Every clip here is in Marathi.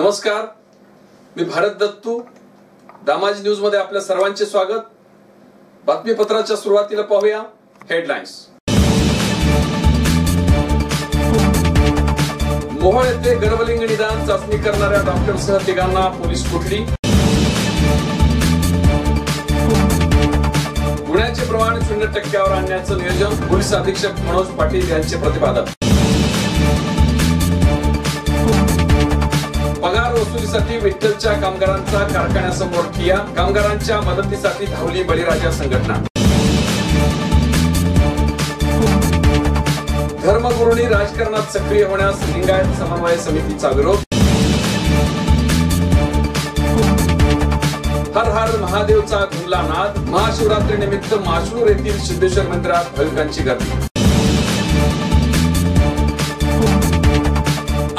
नमस्कार, मी भारत दत्तू. दामाजी न्यूज मध्ये आपल्या सर्वांचे स्वागत. बातमीपत्राच्या सुरुवातीला पाहूया हेडलाईन्स. मोहोळ येथे गर्भलिंग निदान चाचणी करणाऱ्या डॉक्टरसह तिघांना पोलीस कोठडी. गुन्ह्याचे प्रमाण 0% आणण्याचं नियोजन, पोलीस अधीक्षक मनोज पाटील यांचे प्रतिपादन. पगार वसुलीसाठी विठ्ठलच्या कामगारांचा कारखान्यासमोर ठिय्या, कामगारांच्या मदतीसाठी धावली बळीराजा संघटना. धर्मगुरूंनी राजकारणात सक्रिय होण्यास लिंगायत समन्वय समितीचा विरोध. हर हर महादेवचा घुमला नाद, महाशिवरात्री निमित्त माशूर येथील सिद्धेश्वर मंदिरात भाविकांची गर्दी.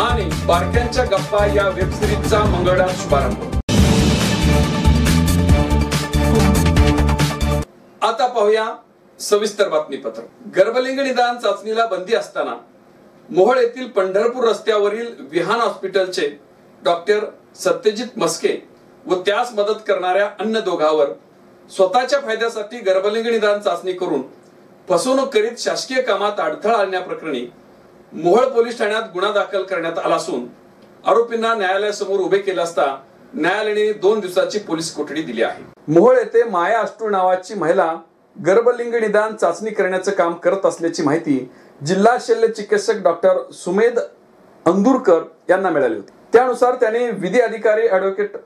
आणि बारक्यांच्या गप्पा या वेब सिरीजचा मंगळवार शुभारंभ. आता पाहूया सविस्तर बातमीपत्र. गर्भलिंग निदान चाचणीला बंदी असताना मोहोळ येथील पंढरपूर रस्त्यावरील विहान हॉस्पिटलचे डॉक्टर सत्यजित मस्के व त्यास मदत करणाऱ्या अन्य दोघांवर स्वतःच्या फायद्यासाठी गर्भलिंग निदान चाचणी करून फसवणूक करीत शासकीय कामात अडथळा आणण्याप्रकरणी मोहोळ पोलीस ठाण्यात गुन्हा दाखल करण्यात आला असून आरोपींना न्यायालयासमोर उभे केले असता न्यायालयाने 2 दिवसाची पोलीस कोठडी दिली आहे. मोहोळ येथे माया अष्टूळ नावाची महिला गर्भलिंग निदान चाचणी करण्याचं काम करत असल्याची माहिती जिल्हा शल्य चिकित्सक डॉक्टर सुमेध अंदुरकर यांना मिळाली होती. त्यानुसार त्याने विधी अधिकारी ॲडव्होकेट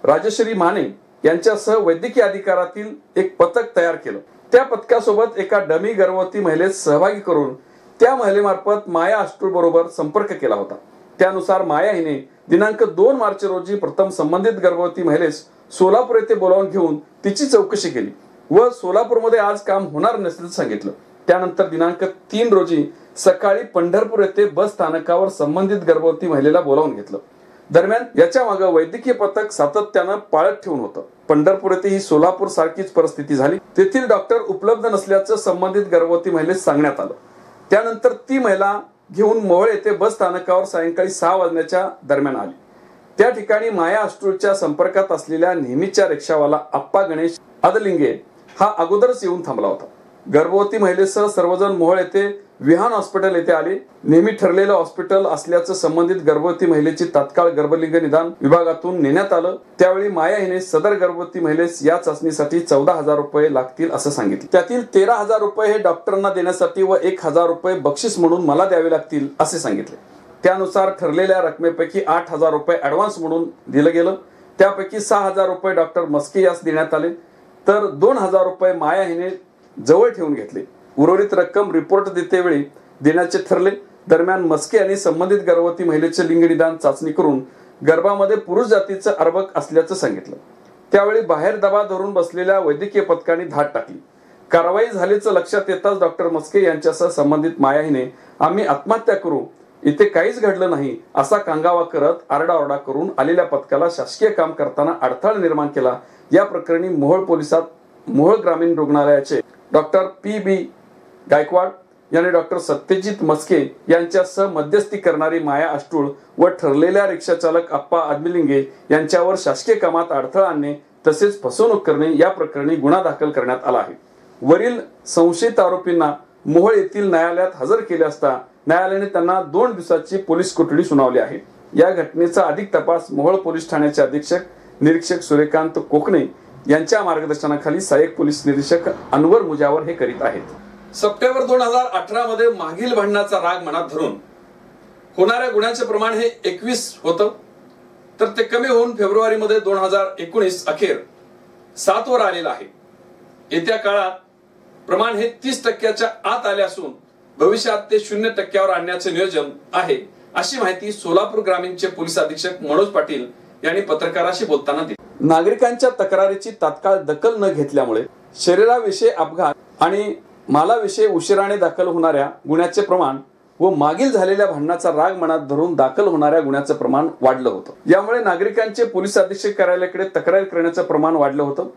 राजश्री माने यांच्यासह वैद्यकीय अधिकारातील एक पथक तयार केलं. त्या पथकासोबत एका डमी गर्भवती महिलेस सहभागी करून त्या महिलेमार्फत माया अष्टूळ बरोबर संपर्क केला होता. त्यानुसार माया हिने दिनांक 2 मार्च रोजी प्रथम संबंधित गर्भवती महिलेस सोलापूर येथे बोलावून घेऊन तिची चौकशी केली व सोलापूरमध्ये आज काम होणार नसल्याचं सांगितलं. त्यानंतर दिनांक 3 रोजी सकाळी पंढरपूर येथे बस स्थानकावर संबंधित गर्भवती महिलेला बोलावून घेतलं. दरम्यान याच्या मागे वैद्यकीय पथक सातत्यानं पाळत ठेवून होतं. पंढरपूर येथे ही सोलापूर सारखीच परिस्थिती झाली. तेथील डॉक्टर उपलब्ध नसल्याचं संबंधित गर्भवती महिलेस सांगण्यात आलं. त्यानंतर ती महिला घेऊन मोहोळ येथे बस स्थानकावर सायंकाळी 6 वाजण्याच्या दरम्यान आली. त्या ठिकाणी माया अष्टूळच्या संपर्कात असलेल्या नेहमीच्या रिक्षावाला आप्पा गणेश आदलिंगे हा अगोदरच येऊन थांबला होता. गर्भवती महिलेसह सर्वजण मोहोळ येथे विहान हॉस्पिटल येथे आले. नेहमी ठरलेलं हॉस्पिटल असल्याचं संबंधित गर्भवती महिलेची तात्काळ गर्भलिंग निदान विभागातून नेण्यात आलं. त्यावेळी माया हिने सदर गर्भवती महिलेस या चाचणीसाठी 14,000 रुपये लागतील असं सांगितलं. त्यातील 13,000 रुपये हे डॉक्टरांना देण्यासाठी व 1,000 रुपये बक्षीस म्हणून मला द्यावे लागतील असे सांगितले. त्यानुसार ठरलेल्या रकमेपैकी 8,000 रुपये ऍडव्हान्स म्हणून दिलं गेलं. त्यापैकी 6,000 रुपये डॉक्टर मस्के यास देण्यात आले तर 2,000 रुपये माया हिने जवळ ठेवून घेतले. उर्वरित रक्कम रिपोर्ट देतेवेळी देण्याचे ठरले. दरम्यान मस्के यांनी संबंधित गर्भवती महिलेचे लिंग निदान चाचणी करून गर्भामध्ये पुरुष जातीचं अर्भक असल्याचं सांगितलं. त्यावेळी बाहेर दबा धरून बसलेल्या वैद्यकीय पथकाने धाड टाकली. कारवाई झाल्याचं लक्षात येताच डॉक्टर मस्के यांच्यासह संबंधित माया हिने आम्ही आत्महत्या करू, इथे काहीच घडलं नाही असा कांगावा करत आरडाओरडा करून आलेल्या पथकाला शासकीय काम करताना अडथळा निर्माण केला. या प्रकरणी मोहोळ पोलिसात मोहोळ ग्रामीण रुग्णालयाचे डॉक्टर पी.बी. गायकवाड यांनी डॉक्टर सत्यजित मस्के यांच्यासह मध्यस्थी करणारी माया अष्टूळ व ठरलेल्या रिक्षा चालक आप्पा आदलिंगे यांच्यावर शासकीय कामात अडथळा आणणे तसेच फसवणूक करणे या प्रकरणी गुन्हा दाखल करण्यात आला आहे. वरील संशयित आरोपींना मोहोळ येथील न्यायालयात हजर केले असता न्यायालयाने त्यांना 2 दिवसाची पोलीस कोठडी सुनावली आहे. या घटनेचा अधिक तपास मोहोळ पोलीस ठाण्याचे अधीक्षक निरीक्षक सूर्यकांत कोकणे यांच्या मार्गदर्शनाखाली सहाय्यक पोलीस निरीक्षक अनवर मुजावर हे करीत आहेत. सप्टेंबर 2018 मध्ये मागील भांडणाचा राग मनात धरून होणाऱ्या गुन्ह्याचे प्रमाण हे 21 होतं तर ते कमी होऊन फेब्रुवारी मध्ये 2019 अखेर 7 वर आलेलं आहे. येत्या काळात प्रमाण हे 30% आत आले असून भविष्यात ते 0% आणण्याचे नियोजन आहे अशी माहिती सोलापूर ग्रामीणचे पोलीस अधीक्षक मनोज पाटील यांनी पत्रकाराशी बोलताना दिली. नागरिकांच्या तक्रारीची तात्काळ दखल न घेतल्यामुळे शरीराविषयी अपघात आणि मालाविषयी उशिराने दाखल होणाऱ्या गुन्ह्याचे प्रमाण व मागील झालेल्या भांडणाचा राग मनात धरून दाखल होणाऱ्या गुन्ह्याचं प्रमाण वाढलं होतं. यामुळे नागरिकांचे पोलीस अधीक्षक कार्यालयाकडे तक्रार करण्याचं प्रमाण वाढलं होतं.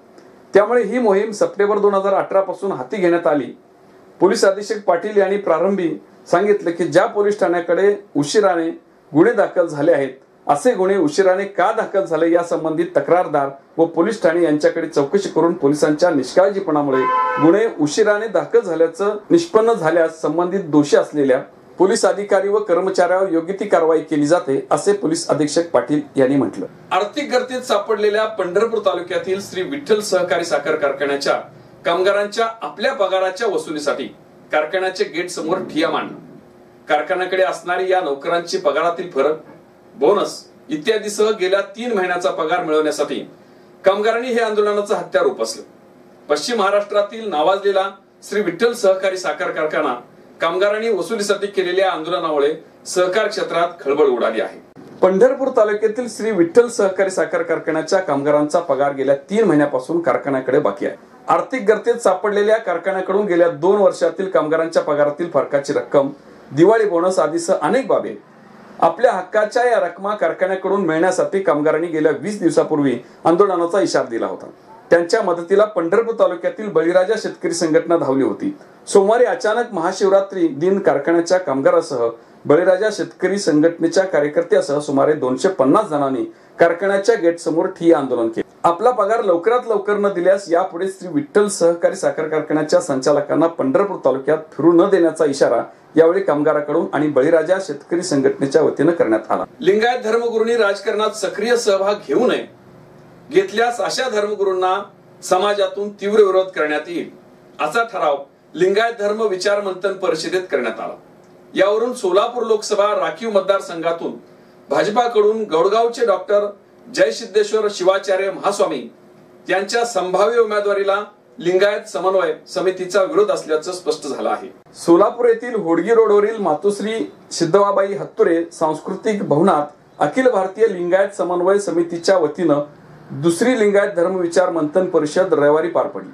त्यामुळे ही मोहीम सप्टेंबर 2018 पासून हाती घेण्यात आली. पोलीस अधीक्षक पाटील यांनी प्रारंभी सांगितलं की ज्या पोलीस ठाण्याकडे उशिराने गुन्हे दाखल झाले आहेत असे गुन्हे उशिराने का दाखल झाले यासंबंधी तक्रारदार व पोलीस ठाणे यांच्याकडे चौकशी करून पोलिसांच्या निष्काळजीपणामुळे गुन्हे उशिराने दाखल झाल्याचं निष्पन्न झाल्यास संबंधित दोषी असलेल्या पोलीस अधिकारी व कर्मचाऱ्यावर योग्य ती कारवाई केली जाते, असे पोलीस अधीक्षक पाटील यांनी म्हटलं. आर्थिक गर्तेत सापडलेल्या पंढरपूर तालुक्यातील श्री विठ्ठल सहकारी साखर कारखान्याच्या कामगारांच्या आपल्या पगाराच्या वसुलीसाठी कारखान्याचे गेट समोर ठिय्या मांडणं, कारखान्याकडे असणारी या नोकरांची पगारातील फरक, बोनस इत्यादीसह गेल्या 3 महिन्याचा पगार मिळवण्यासाठी कामगारांनी हे आंदोलनाचं हत्यार उपसलं. पश्चिम महाराष्ट्रातील नावाजलेला श्री विठ्ठल सहकारी साखर कारखाना कामगारांनी वसुलीसाठी केलेल्या आंदोलनामुळे सहकार क्षेत्रात खळबळ उडाली आहे. पंढरपूर तालुक्यातील श्री विठ्ठल सहकारी साखर कारखान्याच्या कामगारांचा पगार गेल्या 3 महिन्यापासून कारखान्याकडे बाकी आहे. आर्थिक गर्तेत सापडलेल्या कारखान्याकडून गेल्या 2 वर्षातील कामगारांच्या पगारातील फरकाची रक्कम, दिवाळी बोनस आदीसह अनेक बाबी आपल्या हक्काच्या या रकमा कारखान्याकडून मिळण्यासाठी कामगारांनी गेल्या 20 दिवसापूर्वी आंदोलनाचा इशारा दिला होता. त्यांच्या मदतीला पंढरपूर तालुक्यातील बळीराजा शेतकरी संघटना धावली होती. सोमवारी अचानक महाशिवरात्री दिन कारखान्याच्या कामगारासह बळीराजा शेतकरी संघटनेच्या कार्यकर्त्यासह सुमारे 250 जणांनी कारखान्याच्या गेट समोर ठिय्या आंदोलन केले. आपला पगार लवकरात लवकर न दिल्यास यापुढे श्री विठ्ठल सहकारी साखर कारखान्याच्या संचालकांना पंढरपूर तालुक्यात फिरू न देण्याचा इशारा यावेळी कामगाराकडून आणि बळीराजा शेतकरी संघटनेच्या वतीनं करण्यात आला. लिंगायत धर्मगुरूंनी राजकारणात सक्रिय सहभाग घेऊ नये, घेतल्यास अशा धर्मगुरूंना समाजातून तीव्र विरोध करण्यात येईल, असा ठराव लिंगायत धर्म विचार मंथन परिषदेत करण्यात आला. यावरून सोलापूर लोकसभा राखीव मतदारसंघातून भाजपाकडून गौडगावचे डॉक्टर जयसिद्धेश्वर शिवाचार्य महास्वामी यांच्या संभाव्य उमेदवारीला लिंगायत समन्वय समितीचा विरोध असल्याचं स्पष्ट झालं आहे. सोलापूर येथील होडगी रोडवरील मातोश्री सिद्धवाबाई हत्तुरे सांस्कृतिक भवनात अखिल भारतीय लिंगायत समन्वय समितीच्या वतीनं दुसरी लिंगायत धर्म विचार मंथन परिषद रविवारी पार पडली.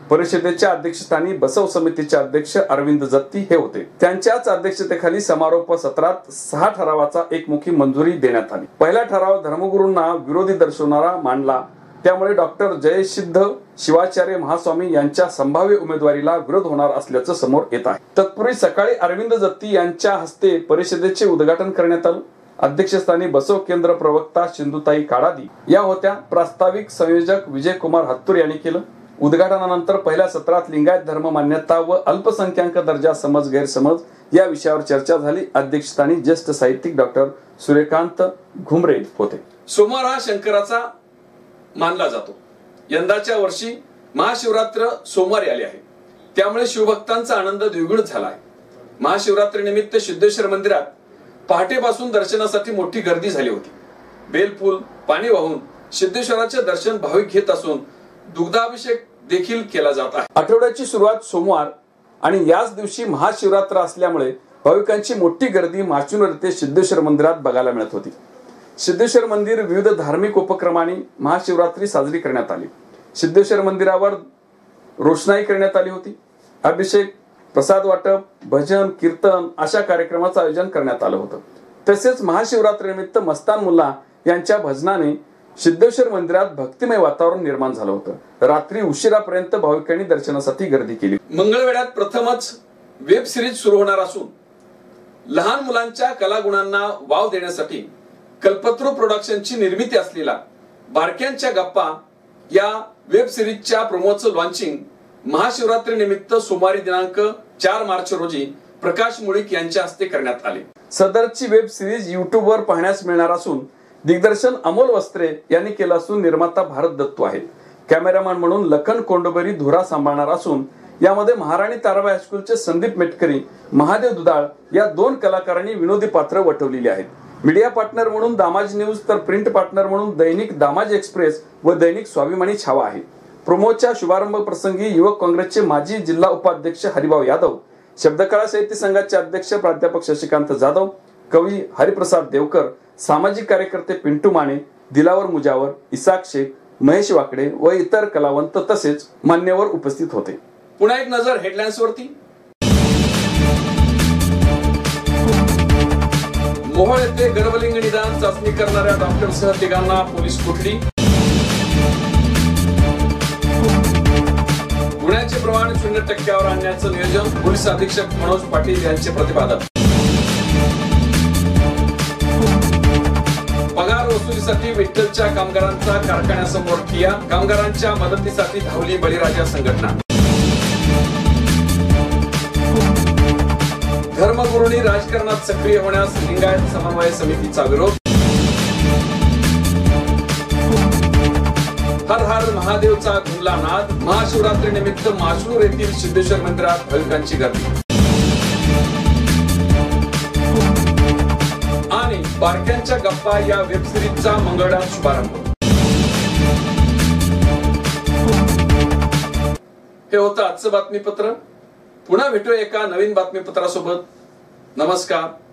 परिषदेच्या अध्यक्षस्थानी बसव समितीचे अध्यक्ष अरविंद जत्ती हे होते. त्यांच्याच अध्यक्षतेखाली समारोप सत्रात 6 ठरावाचा एकमुखी मंजुरी देण्यात आली. पहिला ठराव धर्मगुरूंना विरोधी दर्शवणारा मांडला, त्यामुळे डॉक्टर जयसिद्ध शिवाचार्य महास्वामी यांच्या संभाव्य उमेदवारीला विरोध होणार असल्याचं समोर येत आहे. तत्पूर्वी सकाळी अरविंद जत्ती यांच्या हस्ते परिषदेचे उद्घाटन करण्यात आलं. अध्यक्षस्थानी बसव केंद्र प्रवक्ता सिंधुताई काडादी या होत्या. प्रास्ताविक संयोजक विजयकुमार हत्तूर यांनी केलं. उद्घाटनानंतर पहिल्या सत्रात लिंगायत धर्म मान्यता व अल्पसंख्याक दर्जा समज गैरसमज या विषयावर चर्चा झाली. अध्यक्षस्थानी ज्येष्ठ साहित्यिक डॉक्टर सूर्यकांत घुमरे होते. सोमवार हा शंकराचा मानला जातो. यंदाच्या वर्षी महाशिवरात्र सोमवारी आली आहे, त्यामुळे शिवभक्तांचा आनंद द्विगुणित झाला आहे. महाशिवरात्री निमित्त सिद्धेश्वर मंदिरात पहाटेपासून दर्शनासाठी मोठी गर्दी झाली होती. बेलफूल पाणी वाहून सिद्धेश्वराचे दर्शन भाविक घेत असून दुग्धाभिषेक देखील केला जात आहे. आठवड्याची सुरुवात सोमवार आणि याच दिवशी महाशिवरात्र असल्यामुळे भाविकांची मोठी गर्दी माचुनर येथे सिद्धेश्वर मंदिरात बघायला मिळत होती. सिद्धेश्वर मंदिर विविध धार्मिक उपक्रमांनी महाशिवरात्री साजरी करण्यात आली. सिद्धेश्वर मंदिरावर रोषणाई करण्यात आली होती. अभिषेक, प्रसाद वाटप, भजन, कीर्तन अशा कार्यक्रमाचं आयोजन करण्यात आलं होतं. तसेच महाशिवरात्रीनिमित्त मस्तान मुल्ला यांच्या भजनाने सिद्धेश्वर मंदिरात भक्तिमय वातावरण निर्माण झालं होतं. रात्री उशिरापर्यंत भाविकांनी दर्शनासाठी गर्दी केली. मंगळवेढ्यात प्रथमच वेब सिरीज सुरू होणार असून लहान मुलांच्या कलागुणांना वाव देण्यासाठी कल्पतरू प्रोडक्शनची निर्मिती असलेला बारक्यांच्या गप्पा या वेब सिरीजच्या प्रोमोचं लॉन्चिंग महाशिवरात्री निमित्त सोमवारी दिनांक 4 मार्च रोजी प्रकाश मुळीक यांच्या हस्ते करण्यात आले. सदरची वेब सिरीज युट्यूबवर पाहण्यास मिळणार असून दिग्दर्शन अमोल वस्त्रे यांनी केलं असून निर्माता भारत दत्तू आहेत. कॅमेरामॅन म्हणून लखन कोंडोबरी धुरा सांभाळणार असून यामध्ये महाराणी ताराबाई हायस्कूलचे संदीप मेटकरी, महादेव दुधाळ या 2 कलाकारांनी विनोदी पात्र वठवलेली आहेत. मीडिया पार्टनर म्हणून दामाज न्यूज तर प्रिंट पार्टनर म्हणून दैनिक दामाज एक्सप्रेस व दैनिक स्वाभिमानी छावा आहे. प्रोमोच्या शुभारंभ प्रसंगी युवक काँग्रेसचे माजी जिल्हा उपाध्यक्ष हरिभाऊ यादव, शब्दकला साहित्य संघाचे अध्यक्ष प्राध्यापक शशिकांत जाधव, कवी हरिप्रसाद देवकर, सामाजिक कार्यकर्ते पिंटू माने, दिलावर मुजावर, इसाक शेख, महेश वाकडे व इतर कलावंत तसेच मान्यवर उपस्थित होते. पुन्हा एक नजर हेडलाईन्स वरती. मोहोळ येथे गर्भलिंग निदान चाचणी करणाऱ्या डॉक्टरसह 3 पोलीस कोठडी. गुन्ह्याचे प्रमाण 0% आणण्याचं नियोजन पोलीस अधीक्षक मनोज पाटील यांचे प्रतिपादन. वसुलीसाठी विठ्ठलच्या कामगारांचा कारखान्यासमोर ठिय्या, कामगारांच्या मदतीसाठी धावली बळीराजा संघटना. धर्मगुरूंनी राजकारणात सक्रिय होण्यास लिंगायत समन्वय समितीचा विरोध. हर हर महादेवचा घुमला नाद, महाशिवरात्री निमित्त माशणूर येथील सिद्धेश्वर मंदिरात भाविकांची गर्दी. आणि बारक्यांच्या गप्पा या वेब सिरीजचा मंगळवार शुभारंभ. हे होतं आजचं बातमीपत्र. पुन्हा भेटूया एका नवीन बातमीपत्रासोबत. नमस्कार.